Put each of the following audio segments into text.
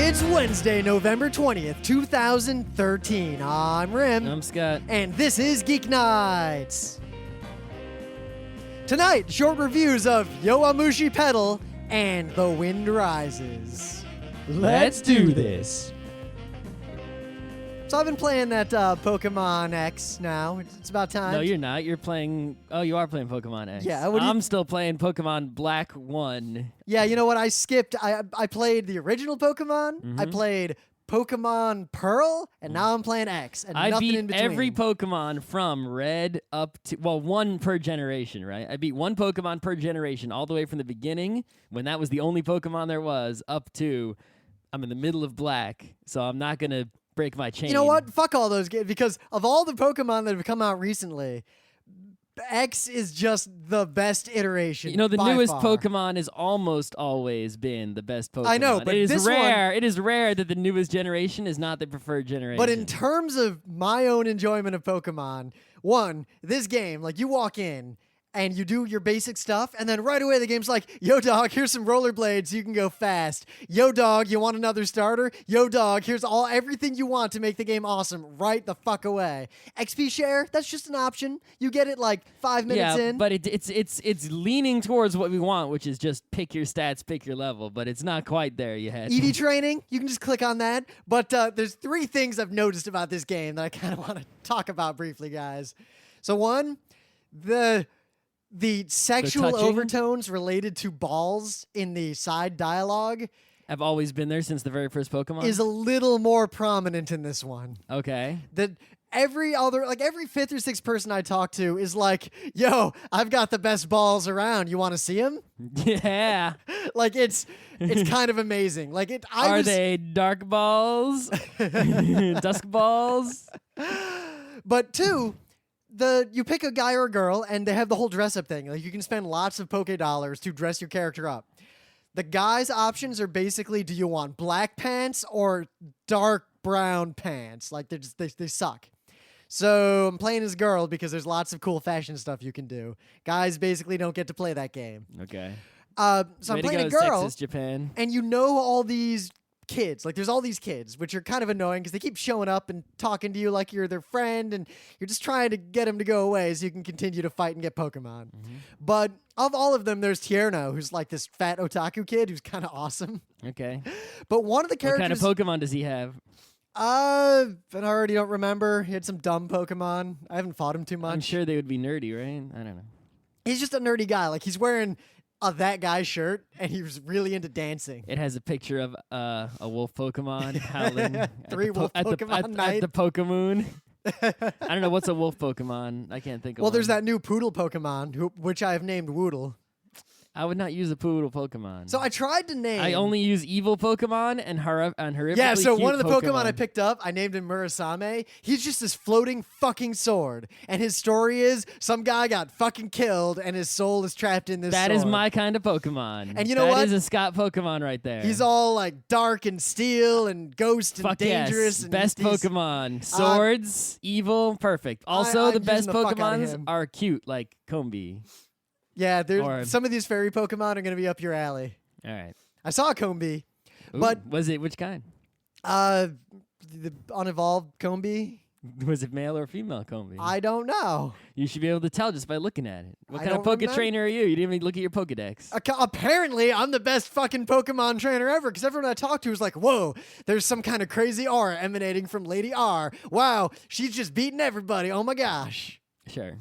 It's Wednesday, November 20th, 2013. I'm Rim. I'm Scott. And this is Geeknights. Tonight, short reviews of Yowamushi Pedal and The Wind Rises. Let's do this. So I've been playing that Pokemon X now. It's about time. No, you're not. You're playing... Oh, you are playing Pokemon X. Yeah. I'm still playing Pokemon Black 1. Yeah, you know what? I skipped. I played the original Pokemon. Mm-hmm. I played Pokemon Pearl, and now I'm playing X. And I nothing beat in between. every Pokemon from Red up to... Well, one per generation, right? I beat one Pokemon per generation all the way from the beginning, when that was the only Pokemon there was, up to... I'm in the middle of Black, so I'm not going to break my chain. You know what? Fuck all those games, because of all the Pokemon that have come out recently, X is just the best iteration. You know, the by newest far. Pokemon has almost always been the best Pokemon. I know, but it is this rare. It is rare that the newest generation is not the preferred generation. But in terms of my own enjoyment of Pokemon, one, this game, like you walk in and you do your basic stuff, and then right away the game's like, yo dog, here's some rollerblades so you can go fast. Yo dog, you want another starter? Yo dog, here's everything you want to make the game awesome right the fuck away. XP share, that's just an option. You get it like 5 minutes in. But it's leaning towards what we want, which is just pick your stats, pick your level, but it's not quite there yet. EV training, you can just click on that. But there's 3 things I've noticed about this game that I kind of want to talk about briefly, guys. So one, the sexual overtones related to balls in the side dialogue have always been there since the very first Pokemon. is a little more prominent in this one. Okay. That every 5th or 6th person I talk to is like, yo, I've got the best balls around. You want to see them? Yeah. Like it's kind of amazing. Like Are they dark balls? Dusk balls? But 2, you pick a guy or a girl, and they have the whole dress-up thing. Like you can spend lots of Poké Dollars to dress your character up. The guy's options are basically, do you want black pants or dark brown pants? Like they suck. So I'm playing as girl because there's lots of cool fashion stuff you can do. Guys basically don't get to play that game. Okay. So I'm playing a girl, Texas, Japan. and you know all these kids. Like there's all these kids, which are kind of annoying because they keep showing up and talking to you like you're their friend, and you're just trying to get them to go away so you can continue to fight and get Pokemon. Mm-hmm. But of all of them, there's Tierno, who's like this fat otaku kid who's kind of awesome. Okay. But one of the characters... What kind of Pokemon does he have? I already don't remember. He had some dumb Pokemon. I haven't fought him too much. I'm sure they would be nerdy, right? I don't know. He's just a nerdy guy. Like he's wearing that guy's shirt, and he was really into dancing. It has a picture of a wolf Pokemon howling at the Pokemoon. I don't know, what's a wolf Pokemon? I can't think of Well, there's one. that new poodle Pokemon, which I have named Woodle. I would not use a poodle Pokemon. So I tried to name... I only use evil Pokemon and horrifically Yeah, so cute one of the Pokemon I picked up, I named him Murasame. He's just this floating fucking sword. And his story is some guy got fucking killed and his soul is trapped in this sword. That is my kind of Pokemon. And you know what? That is a Scott Pokemon right there. He's all like dark and steel and ghost and Fuck dangerous. Yes. And Best Pokemon. Swords, evil, perfect. Also, I'm the best using the fuck out of Pokemons him. are cute, like Combee. Yeah, some of these fairy Pokemon are going to be up your alley. All right. I saw a Combee, Ooh, but... Was it which kind? The unevolved Combee? Was it male or female Combee? I don't know. You should be able to tell just by looking at it. What I kind of don't Poke remember. Trainer are you? You didn't even look at your Pokedex. Apparently, I'm the best fucking Pokemon trainer ever, because everyone I talk to is like, whoa, there's some kind of crazy aura emanating from Lady R. Wow, she's just beating everybody. Oh my gosh. Sure.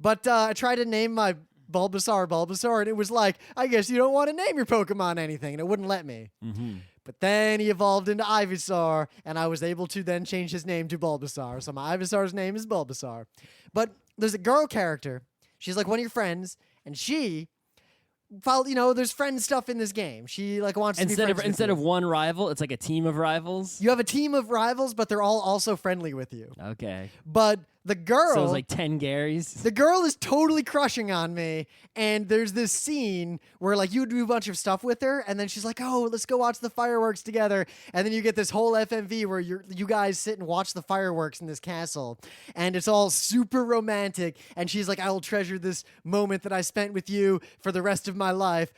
But I tried to name my Bulbasaur, and it was like, I guess you don't want to name your Pokemon anything, and it wouldn't let me. Mm-hmm. But then he evolved into Ivysaur, and I was able to then change his name to Bulbasaur. So my Ivysaur's name is Bulbasaur. But there's a girl character. She's like one of your friends, and she... there's friend stuff in this game. She like wants to be friends with instead you. of one rival, it's like a team of rivals. You have a team of rivals, but they're all also friendly with you. Okay. But the girl... So it's like 10 Garys. The girl is totally crushing on me, and there's this scene where like you do a bunch of stuff with her, and then she's like, "Oh, let's go watch the fireworks together." And then you get this whole FMV where you guys sit and watch the fireworks in this castle, and it's all super romantic. And she's like, "I will treasure this moment that I spent with you for the rest of my life.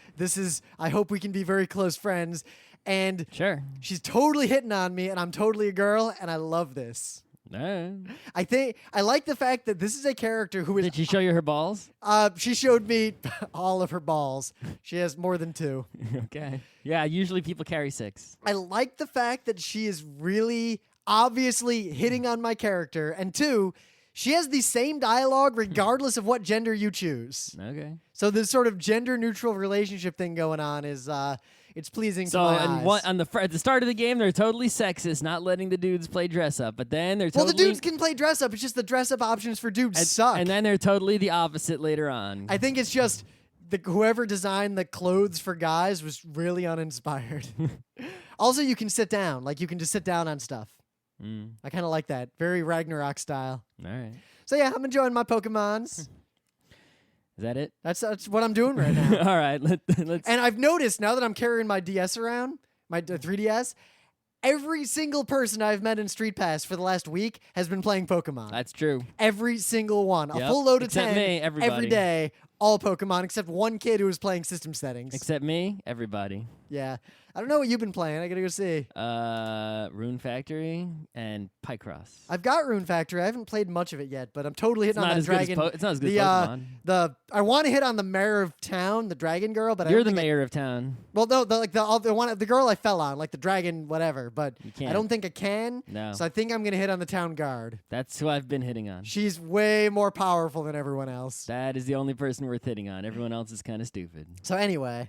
I hope we can be very close friends." And Sure. she's totally hitting on me, and I'm totally a girl, and I love this. I think I like the fact that this is a character who is. Did she show you her balls? She showed me all of her balls. She has more than 2. Okay. Yeah, usually people carry 6. I like the fact that she is really obviously hitting on my character, and 2, she has the same dialogue regardless of what gender you choose. Okay. So this sort of gender-neutral relationship thing going on is it's pleasing to my eyes. At the start of the game, they're totally sexist, not letting the dudes play dress up. But then they're totally... Well, the dudes can play dress up. It's just the dress-up options for dudes suck. And then they're totally the opposite later on. I think it's just whoever designed the clothes for guys was really uninspired. Also, you can sit down. Like, you can just sit down on stuff. I kind of like that. Very Ragnarok style. All right. So, yeah, I'm enjoying my Pokemons. Is that it? That's what I'm doing right now. All right. Let's. And I've noticed, now that I'm carrying my DS around, my 3DS, every single person I've met in Street Pass for the last week has been playing Pokemon. That's true. Every single one. Yep. A full load of Except 10 me, everybody. every day. All Pokemon, except one kid who was playing system settings. Except me, everybody. Yeah. I don't know what you've been playing. I gotta go see. Rune Factory and Picross. I've got Rune Factory. I haven't played much of it yet, but I'm totally hitting on that dragon. It's not as good as Pokemon. I want to hit on the mayor of town, the dragon girl, but You're the mayor of town. Well, no, the girl I fell on, like the dragon, whatever. But You can't. I don't think I can. No. So I think I'm gonna hit on the town guard. That's who I've been hitting on. She's way more powerful than everyone else. That is the only person worth hitting on. Everyone else is kind of stupid. So anyway,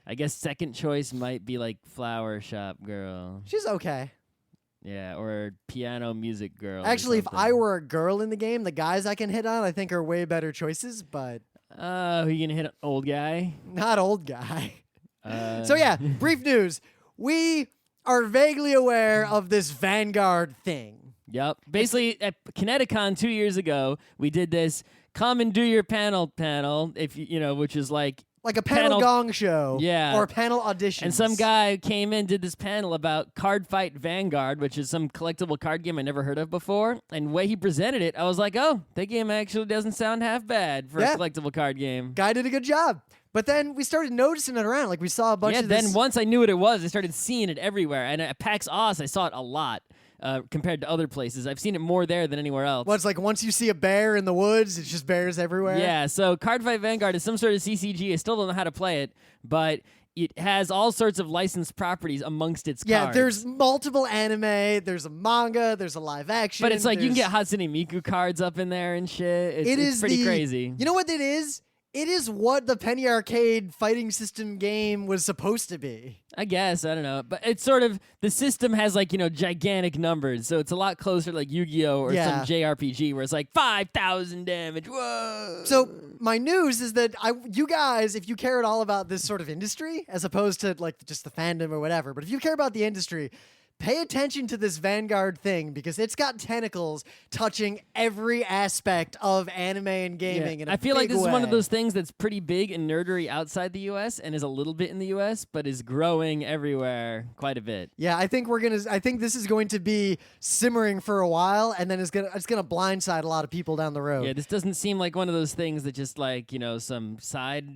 I guess second choice might be like Flower Shop Girl. she's okay. Yeah, or Piano Music Girl. Actually, if I were a girl in the game, the guys I can hit on I think are way better choices, but who you gonna hit? Old guy? not old guy. So yeah, brief news. We are vaguely aware of this Vanguard thing. Yep. Basically, at Kineticon 2 years ago, we did this come and do your panel, if which is like a panel gong show. Yeah. Or panel audition. And some guy came in, did this panel about Cardfight Vanguard, which is some collectible card game I never heard of before. And the way he presented it, I was like, oh, that game actually doesn't sound half bad for a collectible card game. Guy did a good job. But then we started noticing it around. Like, we saw a bunch of this. Then once I knew what it was, I started seeing it everywhere. And at PAX Oz, I saw it a lot. Compared to other places. I've seen it more there than anywhere else. Well, it's like once you see a bear in the woods, it's just bears everywhere. Yeah, so Cardfight Vanguard is some sort of CCG. I still don't know how to play it, but it has all sorts of licensed properties amongst its cards. Yeah, there's multiple anime, there's a manga, there's a live action. But it's like you can get Hatsune Miku cards up in there and shit. It's pretty crazy. You know what it is? It is what the Penny Arcade fighting system game was supposed to be. I guess, I don't know. But it's sort of, the system has like, gigantic numbers. So it's a lot closer to like Yu-Gi-Oh! Or some JRPG where it's like 5,000 damage. Whoa! So my news is that you guys, if you care at all about this sort of industry, as opposed to like just the fandom or whatever, but if you care about the industry, pay attention to this Vanguard thing because it's got tentacles touching every aspect of anime and gaming. Yeah. In a I feel like big this is one of way. those things that's pretty big and nerdery outside the U.S. and is a little bit in the U.S., but is growing everywhere quite a bit. Yeah, I think this is going to be simmering for a while, and then it's gonna blindside a lot of people down the road. Yeah, this doesn't seem like one of those things that just like some side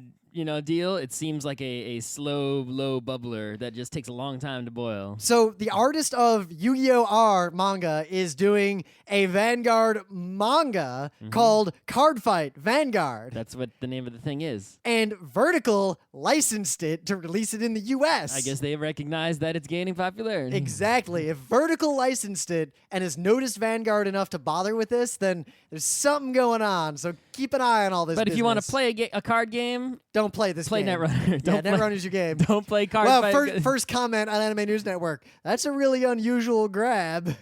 deal. It seems like a slow, low bubbler that just takes a long time to boil. So the artist of Yu-Gi-Oh! R manga is doing a Vanguard manga called Cardfight Vanguard. That's what the name of the thing is. And Vertical licensed it to release it in the US. I guess they recognize that it's gaining popularity. Exactly. If Vertical licensed it and has noticed Vanguard enough to bother with this, then there's something going on. So keep an eye on all this But if you want to business. play a card game, don't play this play game. Netrunner. Yeah, Netrunner's your game. Don't play Cardfight. Well, first comment on Anime News Network. That's a really unusual grab.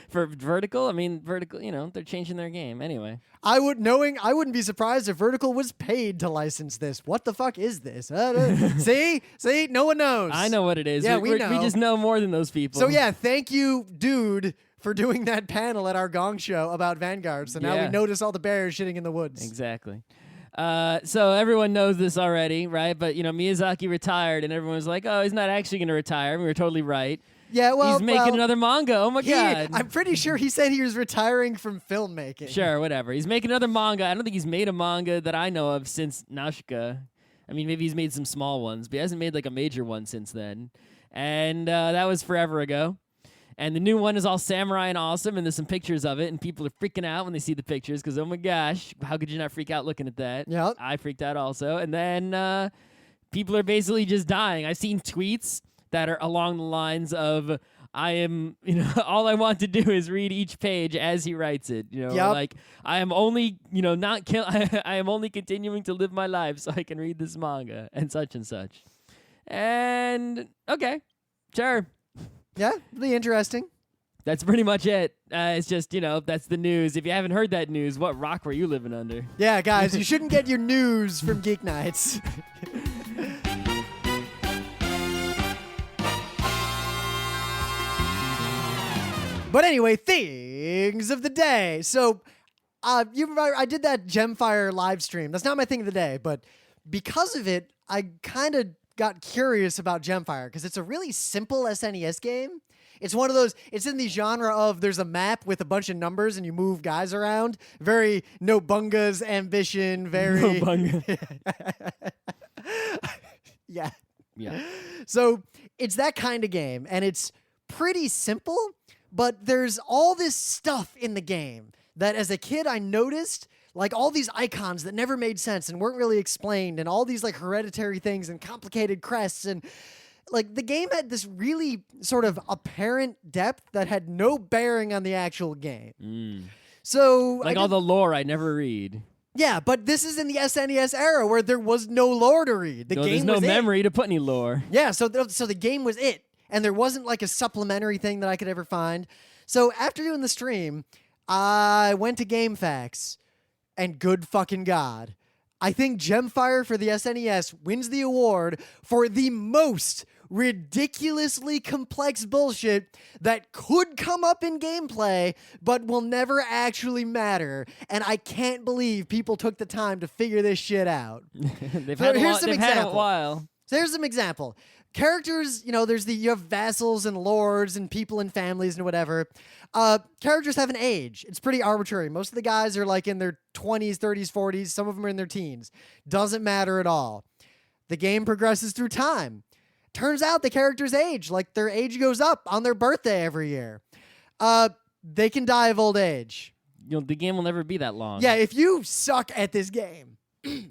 For Vertical? I mean, Vertical, they're changing their game. Anyway. I wouldn't be surprised if Vertical was paid to license this. What the fuck is this? See? No one knows. I know what it is. Yeah, we know. We just know more than those people. So yeah, thank you, dude, for doing that panel at our Gong show about Vanguard. So now we notice all the bears shitting in the woods. Exactly. So everyone knows this already, right? But, Miyazaki retired, and everyone was like, oh, he's not actually going to retire. We were totally right. Yeah, well, he's making another manga. Oh, my God. I'm pretty sure he said he was retiring from filmmaking. Sure, whatever. He's making another manga. I don't think he's made a manga that I know of since Nausicaa. I mean, maybe he's made some small ones, but he hasn't made like a major one since then. And that was forever ago. And the new one is all samurai and awesome, and there's some pictures of it, and people are freaking out when they see the pictures because, oh my gosh, how could you not freak out looking at that? Yep. I freaked out also. And then people are basically just dying. I've seen tweets that are along the lines of, I am, all I want to do is read each page as he writes it. Like I am only, not kill. I am only continuing to live my life so I can read this manga and such and such. And okay, sure. Yeah, it'll be interesting. That's pretty much it. It's just, that's the news. If you haven't heard that news, what rock were you living under? Yeah, guys, you shouldn't get your news from Geeknights. But anyway, things of the day. So, I did that Gemfire live stream. That's not my thing of the day, but because of it, I kind of got curious about Gemfire because it's a really simple SNES game. It's one of those, it's in the genre of there's a map with a bunch of numbers and you move guys around. Very Nobunga's Ambition, very... Nobunga. Yeah. Yeah. So it's that kind of game, and it's pretty simple, but there's all this stuff in the game that as a kid I noticed, like all these icons that never made sense and weren't really explained, and all these like hereditary things and complicated crests, and like the game had this really sort of apparent depth that had no bearing on the actual game. So like all the lore I never read. Yeah, but this is in the SNES era where there was no lore to read. The game there's no was memory to put any lore. Yeah, so the game was it, and there wasn't like a supplementary thing that I could ever find. So after doing the stream, I went to GameFAQs, and good fucking God, I think Gemfire for the SNES wins the award for the most ridiculously complex bullshit that could come up in gameplay but will never actually matter. And I can't believe people took the time to figure this shit out. They've had a while. So here's some example. Characters, you have vassals and lords and people and families and whatever. Characters have an age. It's pretty arbitrary. Most of the guys are like in their 20s, 30s, 40s. Some of them are in their teens. Doesn't matter at all. The game progresses through time. Turns out the characters age. Like their age goes up on their birthday every year. They can die of old age. The game will never be that long. Yeah, if you suck at this game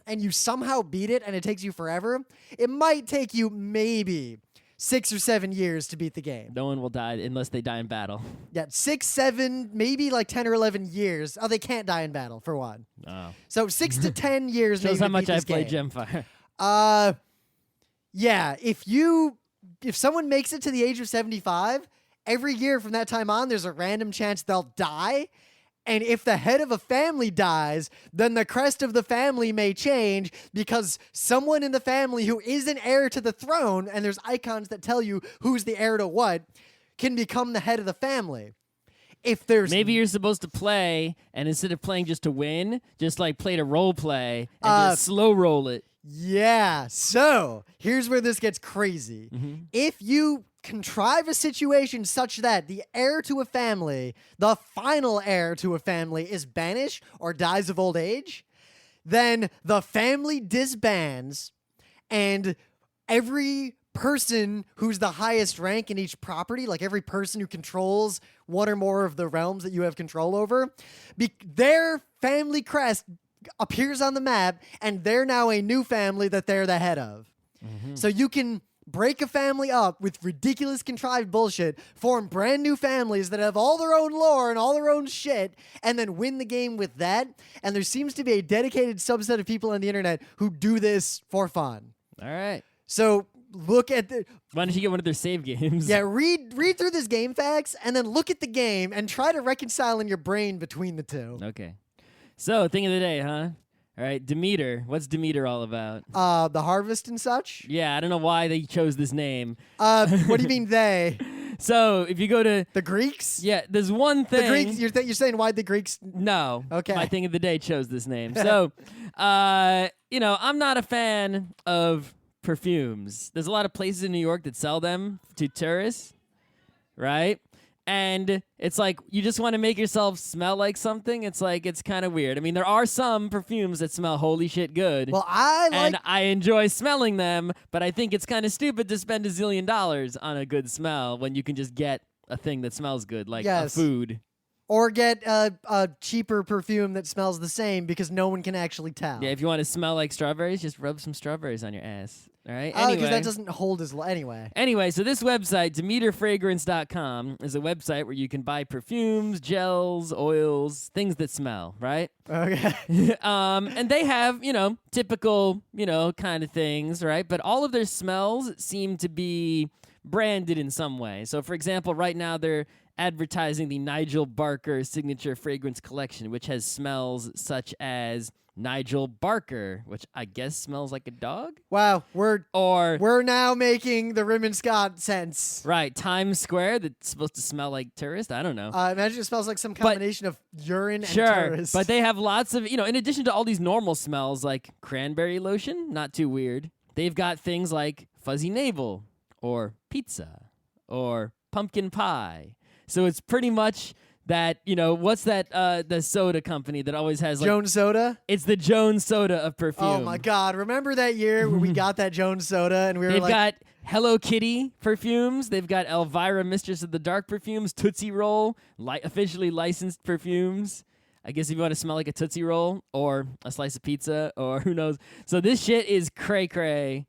and you somehow beat it and it takes you forever, it might take you maybe 6 or 7 years to beat the game. No one will die unless they die in battle. Yeah, 6, 7, maybe like 10 or 11 years. Oh, they can't die in battle, for one. Oh. So 6 to 10 years maybe Shows how to much beat I this played game. Gemfire. Yeah, if someone makes it to the age of 75, every year from that time on, there's a random chance they'll die. And if the head of a family dies, then the crest of the family may change because someone in the family who is an heir to the throne, and there's icons that tell you who's the heir to what, can become the head of the family. If there's Maybe you're supposed to play, and instead of playing just to win, just like play to role play and just slow roll it. Yeah, so here's where this gets crazy. If you contrive a situation such that the heir to a family, the final heir to a family, is banished or dies of old age, then the family disbands, and every person who's the highest rank in each property, like every person who controls one or more of the realms that you have control over, their family crest appears on the map, and they're now a new family that they're the head of. So you can break a family up with ridiculous contrived bullshit, form brand new families that have all their own lore and all their own shit, and then win the game with that. And there seems to be a dedicated subset of people on the internet who do this for fun. All right. So look at the... Why don't you get one of their save games? Yeah, read through this GameFAQs, and then look at the game and try to reconcile in your brain between the two. Okay. So, thing of the day, huh? All right, Demeter. What's Demeter all about? The harvest and such? Yeah, I don't know why they chose this name. What do you mean they? So, if you go to... The Greeks? Yeah, there's one thing... The Greeks? You're saying why the Greeks... No. Okay. My thing of the day chose this name. So, I'm not a fan of perfumes. There's a lot of places in New York that sell them to tourists, right? And it's like you just want to make yourself smell like something. It's like it's kind of weird. I mean, there are some perfumes that smell holy shit good. Well, I enjoy smelling them, but I think it's kind of stupid to spend $1 zillion on a good smell when you can just get a thing that smells good, like a food. Or get a cheaper perfume that smells the same because no one can actually tell. Yeah, if you want to smell like strawberries, just rub some strawberries on your ass. All right? Oh, because that doesn't hold as anyway. Anyway, so this website, DemeterFragrance.com, is a website where you can buy perfumes, gels, oils, things that smell, right? Okay. And they have, typical, kind of things, right? But all of their smells seem to be branded in some way. So, for example, right now they're advertising the Nigel Barker signature fragrance collection, which has smells such as Nigel Barker, which I guess smells like a dog. Wow, we're now making the Rim and Scott sense. Right, Times Square that's supposed to smell like tourist. I don't know. Imagine it smells like some combination of urine and tourist. But they have lots of, in addition to all these normal smells like cranberry lotion, not too weird. They've got things like fuzzy navel or pizza or pumpkin pie. So it's pretty much that, what's that, the soda company that always has like... Jones Soda? It's the Jones Soda of perfume. Oh my God. Remember that year when we got that Jones Soda and we were They've got Hello Kitty perfumes. They've got Elvira, Mistress of the Dark perfumes, Tootsie Roll, officially licensed perfumes. I guess if you want to smell like a Tootsie Roll or a slice of pizza or who knows. So this shit is cray-cray.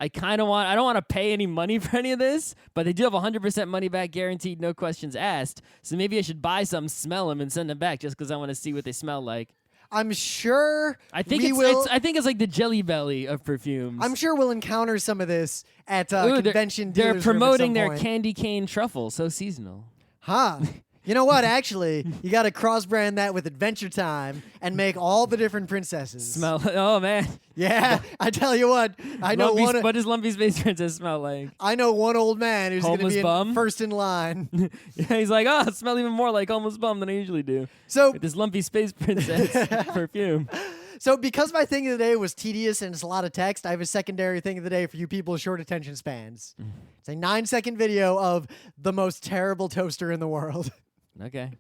I don't want to pay any money for any of this, but they do have 100% money back guaranteed, no questions asked. So maybe I should buy some, smell them, and send them back just because I want to see what they smell like. I'm sure I think it's like the Jelly Belly of perfumes. I'm sure we'll encounter some of this at convention. They're promoting their candy cane truffle, so seasonal. Huh. You know what? Actually, you got to cross-brand that with Adventure Time and make all the different princesses. Smell. Oh, man. Yeah. I tell you what. What does Lumpy Space Princess smell like? I know one old man who's going to be first in line. Yeah, he's like, I smell even more like Homeless Bum than I usually do. So with this Lumpy Space Princess perfume. So because my thing of the day was tedious and it's a lot of text, I have a secondary thing of the day for you people with short attention spans. It's a 9-second video of the most terrible toaster in the world. Okay.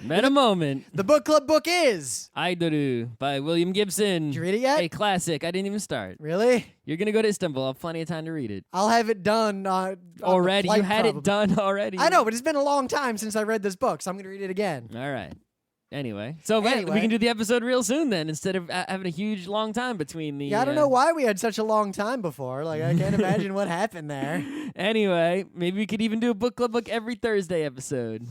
Meta moment. The book club book is Aidoru by William Gibson. Did you read it yet? A classic. I didn't even start. Really? You're going to go to Istanbul. I'll have plenty of time to read it. I'll have it done already. You had it done already. I know, but it's been a long time since I read this book, so I'm going to read it again. All right. Anyway, we can do the episode real soon then, instead of having a huge long time between the... Yeah, I don't know why we had such a long time before. Like, I can't imagine what happened there. Anyway, maybe we could even do a book club book every Thursday episode.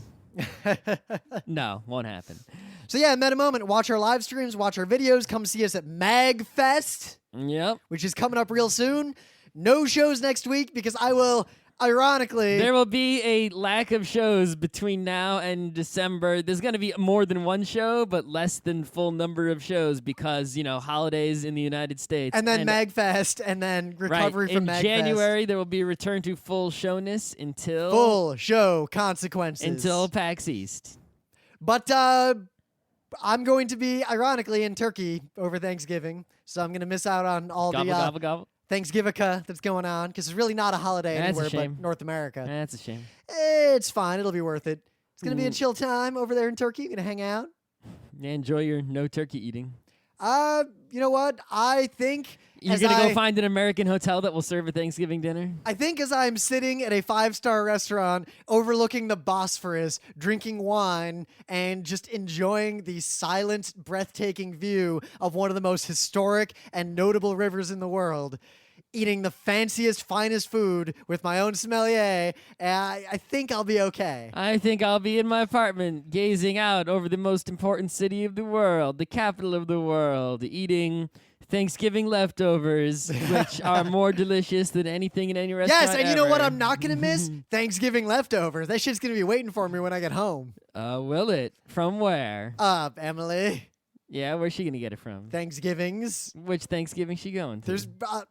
No, won't happen. So yeah, Meta Moment. Watch our live streams, watch our videos. Come see us at MagFest. Yep. Which is coming up real soon. No shows next week because I will... Ironically, there will be a lack of shows between now and December. There's going to be more than one show, but less than full number of shows because, holidays in the United States. And then MagFest, and then recovery from MagFest. In January, there will be a return to full showness until... Full show consequences. Until PAX East. But I'm going to be, ironically, in Turkey over Thanksgiving, so I'm going to miss out on all gobble, gobble. Thanksgiving that's going on because it's really not a holiday anywhere but North America. That's a shame. It's fine. It'll be worth it. It's going to be a chill time over there in Turkey. Going to hang out. Yeah, enjoy your no turkey eating. You know what? I think you're going to go find an American hotel that will serve a Thanksgiving dinner? I think as I'm sitting at a 5-star restaurant overlooking the Bosphorus, drinking wine, and just enjoying the silent, breathtaking view of one of the most historic and notable rivers in the world, eating the fanciest, finest food with my own sommelier, I think I'll be okay. I think I'll be in my apartment, gazing out over the most important city of the world, the capital of the world, eating Thanksgiving leftovers, which are more delicious than anything in any restaurant Yes, and you know what I'm not going to miss? Thanksgiving leftovers. That shit's going to be waiting for me when I get home. Will it? From where? Emily. Yeah, where's she going to get it from? Thanksgivings. Which Thanksgiving she going to? There's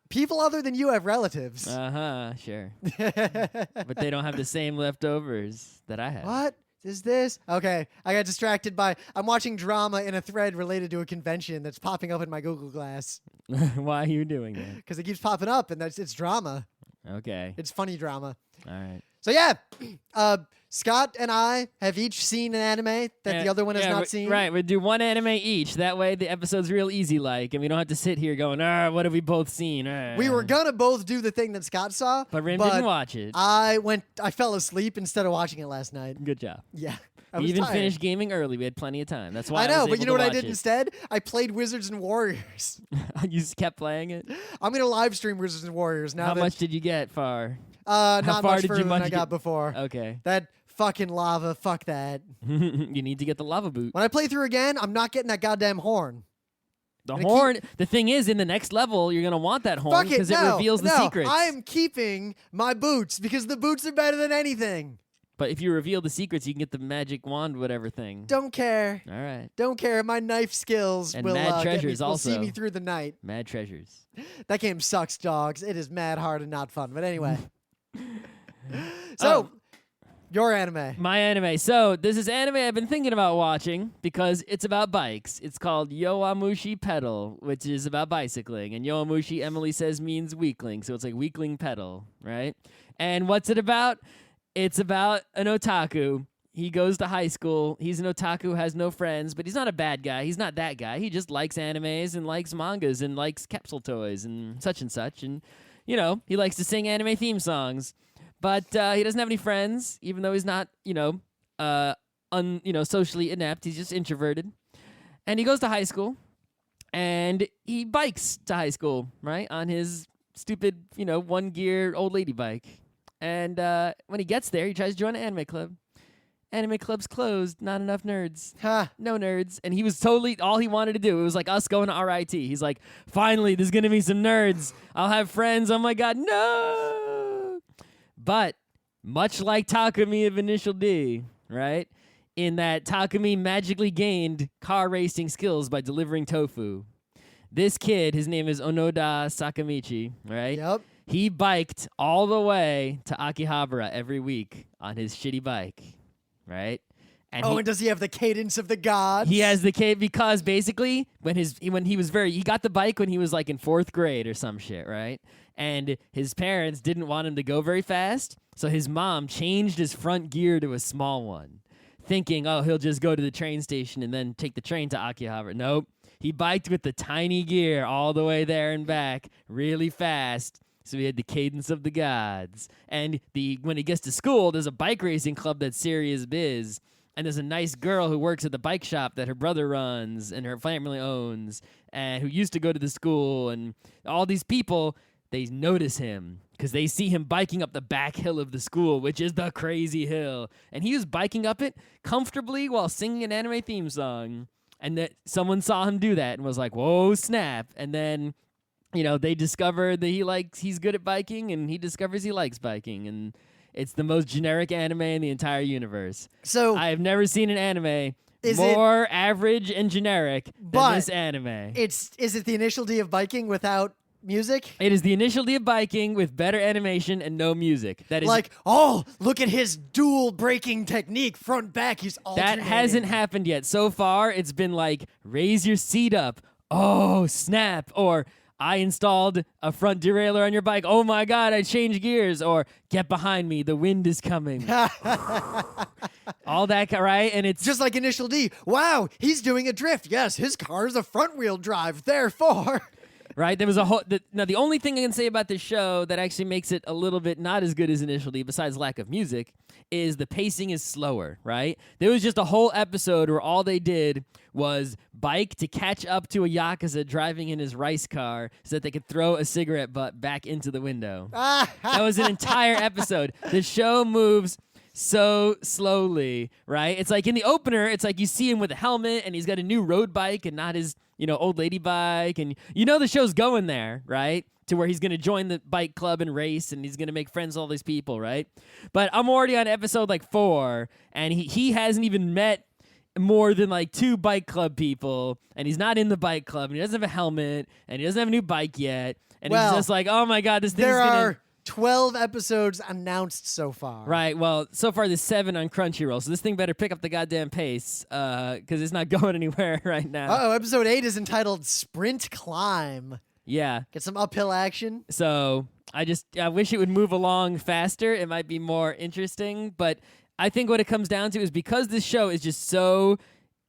people other than you have relatives. Sure. But they don't have the same leftovers that I have. What is this? Okay, I got distracted by... I'm watching drama in a thread related to a convention that's popping up in my Google Glass. Why are you doing that? Because it keeps popping up, and it's drama. Okay. It's funny drama. All right. So yeah, Scott and I have each seen an anime that the other one has not seen. Right, we do one anime each. That way the episode's real easy like, and we don't have to sit here going, what have we both seen? We were gonna both do the thing that Scott saw, but Rim didn't watch it. I fell asleep instead of watching it last night. Good job. Yeah. We even finished gaming early. We had plenty of time. That's why I know, I was but you know what I did it. instead? I played Wizards and Warriors. You just kept playing it? I'm gonna live stream Wizards and Warriors now. How much did you get far? Not far much did further you than much I got before. Okay. That fucking lava, fuck that. You need to get the lava boot. When I play through again, I'm not getting that goddamn horn. The horn, the thing is, in the next level, you're going to want that horn because it reveals the secrets. I am keeping my boots because the boots are better than anything. But if you reveal the secrets, you can get the magic wand, whatever thing. Don't care. All right. Don't care. My knife skills and will, mad treasures will also. see me through the night. Mad treasures. That game sucks, dogs. It is mad hard and not fun. But anyway. So, your anime. My anime. So, this is anime I've been thinking about watching because it's about bikes. It's called Yowamushi Pedal, which is about bicycling. And Yowamushi, Emily says, means weakling. So, it's like weakling pedal, right? And what's it about? It's about an otaku. He goes to high school. He's an otaku, has no friends, but he's not a bad guy. He's not that guy. He just likes animes and likes mangas and likes capsule toys and such and such. And, you know, he likes to sing anime theme songs. But he doesn't have any friends, even though he's not, socially inept. He's just introverted. And he goes to high school, and he bikes to high school, right, on his stupid, one-gear old lady bike. And when he gets there, he tries to join an anime club. Anime club's closed. Not enough nerds. No nerds. And he was totally, all he wanted to do, it was like us going to RIT. He's like, finally, there's going to be some nerds. I'll have friends. Oh, my God, no. But much like Takumi of Initial D, right, in that Takumi magically gained car racing skills by delivering tofu. This kid, his name is Onoda Sakamichi, right? Yep. He biked all the way to Akihabara every week on his shitty bike, right? And and does he have the cadence of the gods? He has the cadence because basically when he got the bike when he was like in 4th grade or some shit, right? And his parents didn't want him to go very fast, so his mom changed his front gear to a small one, thinking, oh, he'll just go to the train station and then take the train to Akihabara. Nope. He biked with the tiny gear all the way there and back really fast. So he had the cadence of the gods. And when he gets to school, there's a bike racing club that's serious biz. And there's a nice girl who works at the bike shop that her brother runs and her family owns and who used to go to the school. And all these people, they notice him because they see him biking up the back hill of the school, which is the crazy hill. And he was biking up it comfortably while singing an anime theme song. And that someone saw him do that and was like, whoa, snap. And then they discover that he's good at biking, and he discovers he likes biking, and it's the most generic anime in the entire universe. So I have never seen an anime more average and generic than this anime. Is it the Initial D of biking without music? It is the Initial D of biking with better animation and no music. That is look at his dual braking technique, front back. He's alternating. That hasn't happened yet. So far, it's been like raise your seat up. Oh, snap. Or I installed a front derailleur on your bike. Oh my God, I changed gears. Or get behind me, the wind is coming. All that, right? And it's just like Initial D. Wow, he's doing a drift. Yes, his car is a front wheel drive. Therefore, right? There was a whole. Now, the only thing I can say about this show that actually makes it a little bit not as good as Initial D, besides lack of music, is the pacing is slower, right? There was just a whole episode where all they did was bike to catch up to a Yakuza driving in his rice car so that they could throw a cigarette butt back into the window. That was an entire episode. The show moves so slowly, right? It's like in the opener, it's like you see him with a helmet and he's got a new road bike and not his, old lady bike. And the show's going there, right? To where he's going to join the bike club and race and he's going to make friends with all these people, right? But I'm already on episode 4 and he hasn't even met more than 2 bike club people, and he's not in the bike club, and he doesn't have a helmet, and he doesn't have a new bike yet, and he's just like, oh my God, this thing's there are 12 episodes announced so far. Right, well, so far there's 7 on Crunchyroll, so this thing better pick up the goddamn pace, because it's not going anywhere right now. Episode 8 is entitled Sprint Climb. Yeah. Get some uphill action. So I wish it would move along faster. It might be more interesting. But I think what it comes down to is because this show is just so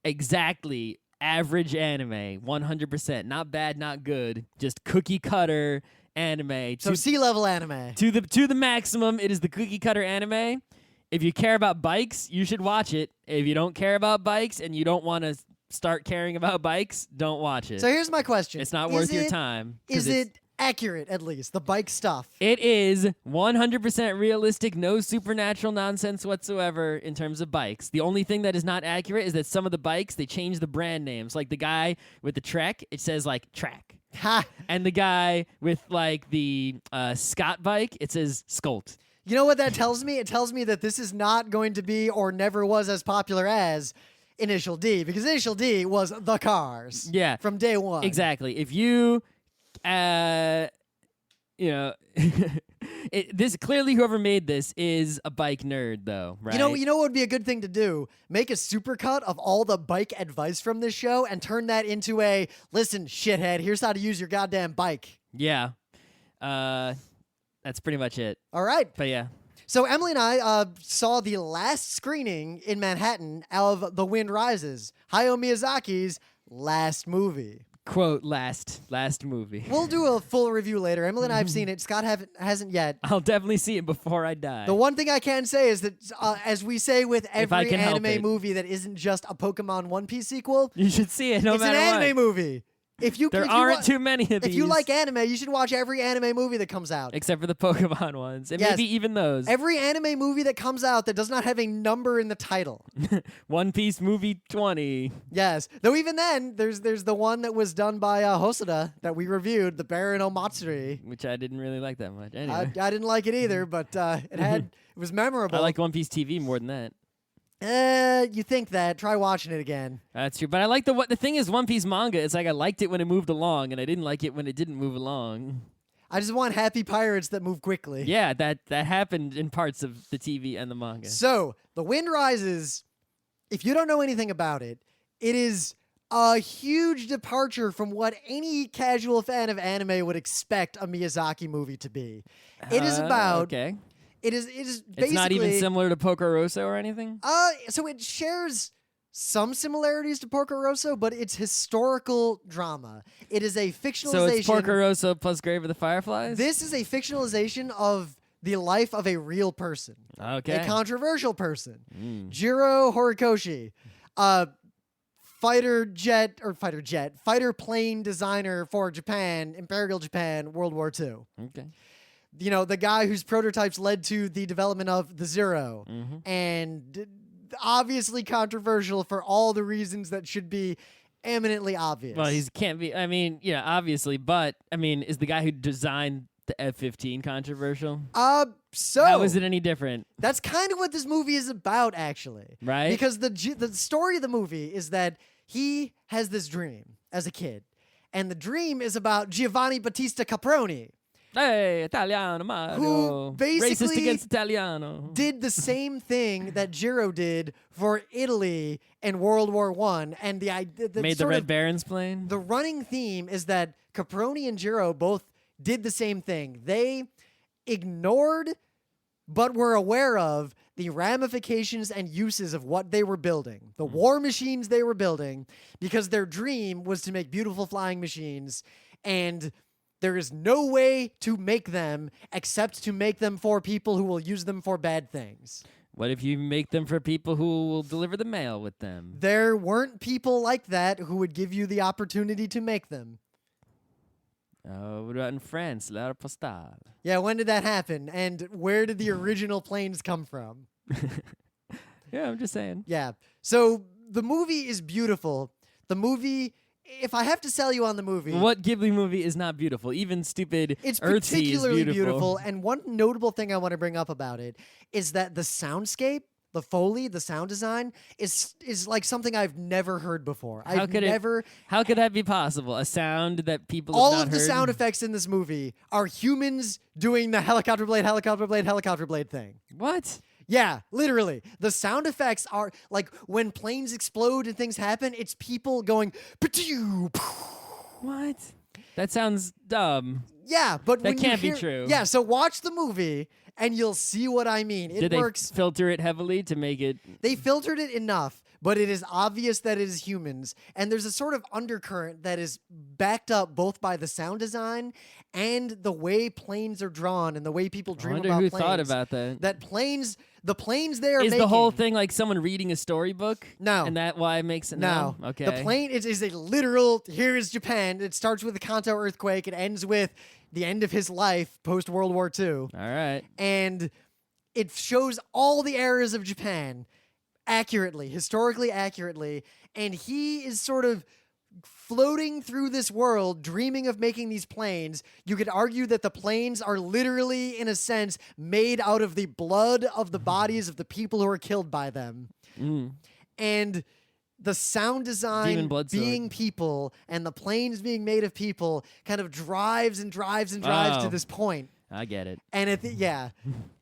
exactly average anime, 100%. Not bad, not good. Just cookie cutter anime. So sea-level anime. To the maximum, it is the cookie cutter anime. If you care about bikes, you should watch it. If you don't care about bikes and you don't want to start caring about bikes, don't watch it. So here's my question. It's not worth your time. Is it accurate, at least, the bike stuff? It is 100% realistic, no supernatural nonsense whatsoever in terms of bikes. The only thing that is not accurate is that some of the bikes, they change the brand names. Like the guy with the Trek, it says like Track. Ha! And the guy with like the Scott bike, it says Skolt. You know what that tells me? It tells me that this is not going to be or never was as popular as Initial D, because Initial D was the cars. Yeah. From day one. Exactly. If you, this clearly whoever made this is a bike nerd, though, right? You know what would be a good thing to do? Make a supercut of all the bike advice from this show and turn that into a, listen, shithead, here's how to use your goddamn bike. Yeah. That's pretty much it. All right. But yeah. So Emily and I saw the last screening in Manhattan of The Wind Rises, Hayao Miyazaki's last movie. Quote, last movie. We'll do a full review later. Emily and I have seen it. Scott hasn't yet. I'll definitely see it before I die. The one thing I can say is that, as we say with every can help anime it. movie that isn't just a Pokemon One Piece sequel, You should see it no it's an matter anime what. movie. There aren't too many of these. If you like anime, you should watch every anime movie that comes out. Except for the Pokemon ones. And Yes. maybe even those. Every anime movie that comes out that does not have a number in the title. One Piece movie 20. Yes. Though even then, there's the one that was done by Hosoda that we reviewed, the Baron Omatsuri. Which I didn't really like that much. I Anyway. didn't like it either, but it was memorable. I like One Piece TV more than that. You think that. Try watching it again. That's true. But I like the thing is One Piece manga. It's like I liked it when it moved along, and I didn't like it when it didn't move along. I just want happy pirates that move quickly. Yeah, that happened in parts of the TV and the manga. So, The Wind Rises, if you don't know anything about it, it is a huge departure from what any casual fan of anime would expect a Miyazaki movie to be. It is about... Okay. It is basically... It's not even similar to Porco Rosso or anything? So it shares some similarities to Porco Rosso, but it's historical drama. It is a fictionalization... So it's Porco Rosso plus Grave of the Fireflies? This is a fictionalization of the life of a real person. Okay. A controversial person. Jiro Horikoshi. Fighter plane designer for Japan, Imperial Japan, World War II. Okay. You know, the guy whose prototypes led to the development of the Zero. Mm-hmm. And obviously controversial for all the reasons that should be eminently obvious. Well, he can't be. I mean, yeah, obviously, but I mean, is the guy who designed the F-15 controversial? So how is it any different? That's kind of what this movie is about, actually. Right? Because the story of the movie is that he has this dream as a kid, and the dream is about Giovanni Battista Caproni. Hey, Italiano, Mario. Who basically racist against Italiano. Did the same thing that Jiro did for Italy in World War I, and Made the Red Barons plane? The running theme is that Caproni and Jiro both did the same thing. They ignored, but were aware of, the ramifications and uses of what they were building, the war machines they were building, because their dream was to make beautiful flying machines, and there is no way to make them except to make them for people who will use them for bad things. What if you make them for people who will deliver the mail with them? There weren't people like that who would give you the opportunity to make them. Oh, what about in France? L'Air Postal. Yeah, when did that happen? And where did the original planes come from? Yeah, I'm just saying. Yeah. So the movie is beautiful. The movie, if I have to sell you on the movie... What Ghibli movie is not beautiful? Even stupid It's Earthsea particularly is beautiful. And one notable thing I want to bring up about it is that the soundscape, the Foley, the sound design, is like something I've never heard before. How could that be possible? A sound that people have All not of the heard? sound effects in this movie are humans doing the helicopter blade, helicopter blade, helicopter blade thing. What? Yeah, literally. The sound effects are like when planes explode and things happen, it's people going "Pachoo!" What? That sounds dumb. Yeah, but That when can't be you hear, true. Yeah, so watch the movie and you'll see what I mean. It Did works. they filter it heavily to make it? They filtered it enough, but it is obvious that it is humans. And there's a sort of undercurrent that is backed up both by the sound design and the way planes are drawn and the way people I dream wonder about who planes. thought about that. The planes they are Is making. the whole thing like someone reading a storybook? No. And that why it makes it No. Okay. The plane is a literal, here is Japan. It starts with the Kanto earthquake. It ends with the end of his life post World War II. All right. And it shows all the eras of Japan accurately, historically accurately. And he is sort of floating through this world, dreaming of making these planes. You could argue that the planes are literally, in a sense, made out of the blood of the bodies of the people who are killed by them. And the sound design Demon blood sword. being people and the planes being made of people kind of drives and drives and drives to Oh. this point. I get it. And yeah.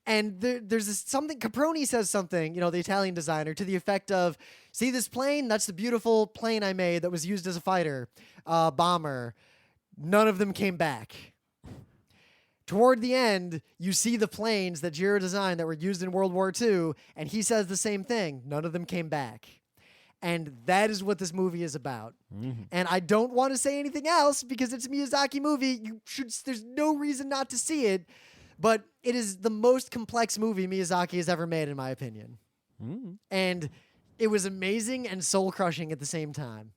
And there's something, Caproni says something, the Italian designer, to the effect of, see this plane? That's the beautiful plane I made that was used as a fighter, bomber. None of them came back. Toward the end, you see the planes that Jiro designed that were used in World War II, and he says the same thing. None of them came back. And that is what this movie is about. And I don't want to say anything else because it's a Miyazaki movie. There's no reason not to see it. But it is the most complex movie Miyazaki has ever made, in my opinion. And it was amazing and soul-crushing at the same time.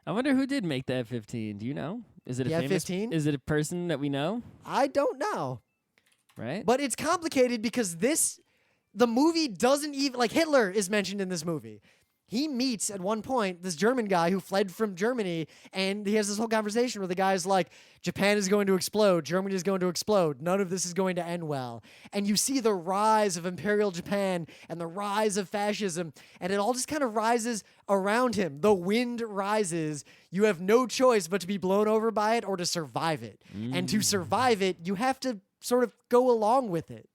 I wonder who did make the F-15. Do you know? Is it a The famous? F-15? Is it a person that we know? I don't know. Right. But it's complicated because the movie doesn't even, like, Hitler is mentioned in this movie. He meets at one point this German guy who fled from Germany, and he has this whole conversation where the guy's like, Japan is going to explode, Germany is going to explode, none of this is going to end well. And you see the rise of Imperial Japan and the rise of fascism, and it all just kind of rises around him. The wind rises. You have no choice but to be blown over by it or to survive it. And to survive it, you have to sort of go along with it.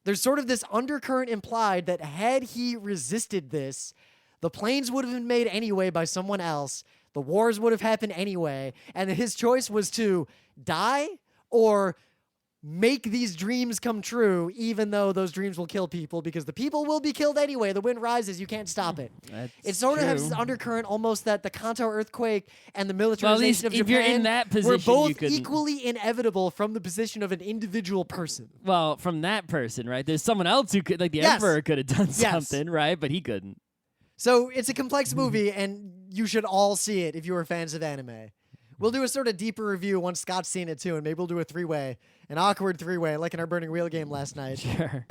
There's sort of this undercurrent implied that had he resisted this, the planes would have been made anyway by someone else, the wars would have happened anyway, and that his choice was to die or make these dreams come true, even though those dreams will kill people, because the people will be killed anyway. The wind rises. You can't stop it. It sort of has this undercurrent almost that the Kanto earthquake and the militarization of if Japan you're in that position, were both you couldn't. equally inevitable from the position of an individual person. Well, from that person, right? There's someone else who could, like the Yes. Emperor could have done Yes. something, right? But he couldn't. So it's a complex movie, and you should all see it if you are fans of anime. We'll do a sort of deeper review once Scott's seen it too, and maybe we'll do a three-way, an awkward three-way, like in our Burning Wheel game last night. Sure.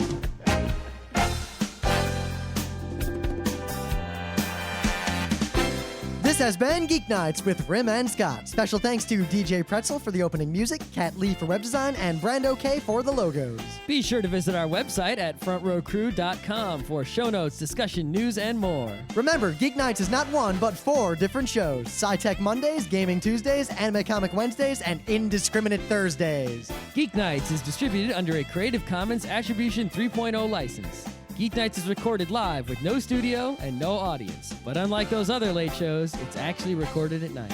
This has been Geeknights with Rim and Scott. Special thanks to DJ Pretzel for the opening music, Kat Lee for web design, and Brando K for the logos. Be sure to visit our website at frontrowcrew.com for show notes, discussion, news, and more. Remember, Geeknights is not one, but 4 different shows. Sci-Tech Mondays, Gaming Tuesdays, Anime Comic Wednesdays, and Indiscriminate Thursdays. Geeknights is distributed under a Creative Commons Attribution 3.0 license. Geeknights is recorded live with no studio and no audience. But unlike those other late shows, it's actually recorded at night.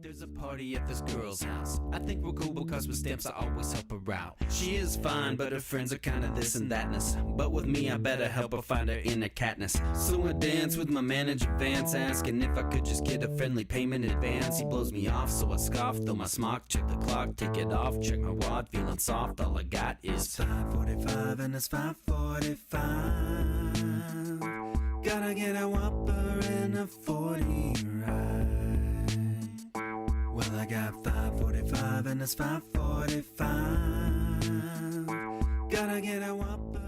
There's a party at this girl's house. I think we're cool because with stamps I always help her out. She is fine, but her friends are kinda this and thatness. But with me I better help her find her inner catness. So I dance with my manager Vance, asking if I could just get a friendly payment in advance. He blows me off, so I scoff, throw my smock, check the clock, take it off, check my wad, feeling soft. All I got is 5:45 and it's 5:45. Gotta get a Whopper and a 40 ride. Well, I got 5:45 and it's 5:45. Gotta get a Whopper.